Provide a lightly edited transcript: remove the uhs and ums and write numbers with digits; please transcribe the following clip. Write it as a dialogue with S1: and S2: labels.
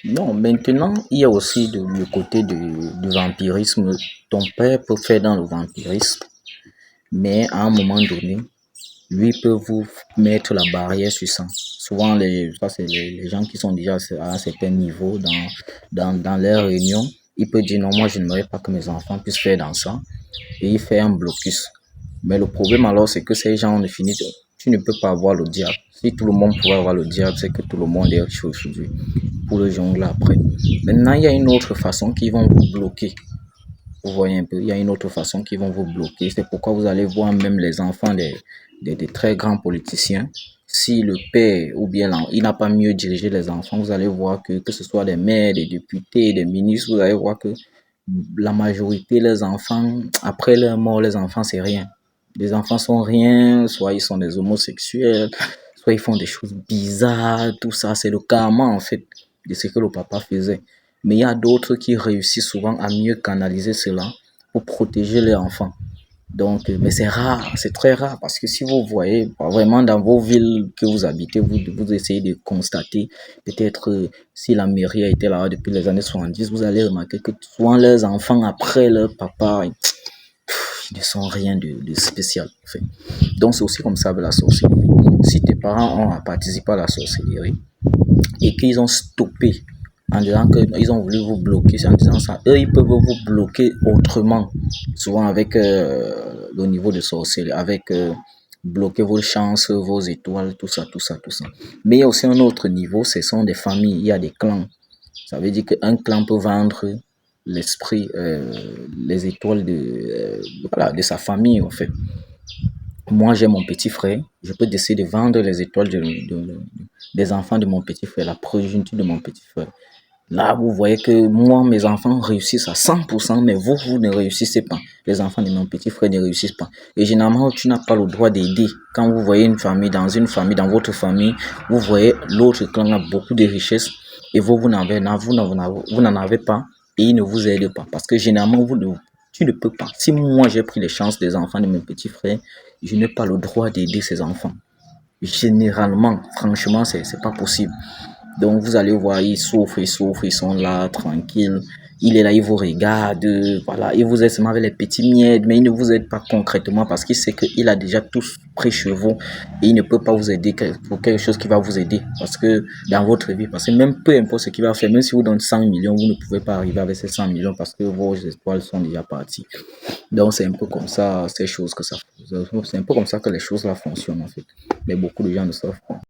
S1: Non, maintenant, il y a aussi le côté du vampirisme. Ton père peut faire dans le vampirisme, mais à un moment donné, lui peut vous mettre la barrière sur ça. Souvent, ça, c'est les gens qui sont déjà à un certain niveau dans leurs réunions. Il peut dire non, moi je n'aimerais pas que mes enfants puissent faire dans ça. Et il fait un blocus. Mais le problème alors, c'est que ces gens, on finit, tu ne peux pas avoir le diable. Si tout le monde pouvait avoir le diable, c'est que tout le monde est chaud aujourd'hui pour le jongler après. Maintenant, il y a une autre façon qui vont vous bloquer. Vous voyez un peu, il y a une autre façon qui vont vous bloquer. C'est pourquoi vous allez voir même les enfants des très grands politiciens. Si le père ou bien il n'a pas mieux dirigé les enfants, vous allez voir que ce soit des maires, des députés, des ministres, vous allez voir que la majorité, les enfants, après leur mort, les enfants, c'est rien. Les enfants sont rien, soit ils sont des homosexuels, soit ils font des choses bizarres, tout ça, c'est le karma en fait de ce que le papa faisait. Mais il y a d'autres qui réussissent souvent à mieux canaliser cela pour protéger leurs enfants. Donc, mais c'est rare, c'est très rare parce que si vous voyez vraiment dans vos villes que vous habitez, vous essayez de constater, peut-être si la mairie a été là depuis les années 70, vous allez remarquer que souvent leurs enfants, après leur papa, ils ne sont rien de spécial. En fait. Donc, c'est aussi comme ça avec la sorcellerie. Si tes parents ont participé à la sorcellerie et qu'ils ont stoppé en disant qu'ils ont voulu vous bloquer, en disant ça, eux, ils peuvent vous bloquer autrement, souvent avec le niveau de sorcellerie, avec bloquer vos chances, vos étoiles, tout ça, tout ça, tout ça. Mais il y a aussi un autre niveau, ce sont des familles, il y a des clans. Ça veut dire qu'un clan peut vendre l'esprit, les étoiles voilà, de sa famille, en fait. Moi, j'ai mon petit frère, je peux décider de vendre les étoiles des enfants de mon petit frère, la progéniture de mon petit frère. Là, vous voyez que moi, mes enfants réussissent à 100%, mais vous ne réussissez pas. Les enfants de mon petit frère ne réussissent pas. Et généralement, tu n'as pas le droit d'aider. Quand vous voyez une famille, dans votre famille, vous voyez l'autre clan a beaucoup de richesses et vous n'en avez pas et ils ne vous aident pas. Parce que généralement, tu ne peux pas. Si moi, j'ai pris les chances des enfants de mon petit frère, je n'ai pas le droit d'aider ces enfants. Généralement, franchement, c'est pas possible. Donc, vous allez voir, ils souffrent, ils sont là, tranquilles. Il est là, il vous regarde, voilà, il vous aide seulement avec les petits miettes, mais il ne vous aide pas concrètement parce qu'il sait qu'il a déjà tous près chez vous et il ne peut pas vous aider pour quelque chose qui va vous aider parce que dans votre vie, parce que même peu importe ce qu'il va faire, même si vous donne 100 millions, vous ne pouvez pas arriver avec ces 100 millions parce que vos étoiles sont déjà parties. Donc, c'est un peu comme ça, c'est un peu comme ça que les choses là fonctionnent en fait. Mais beaucoup de gens ne savent pas.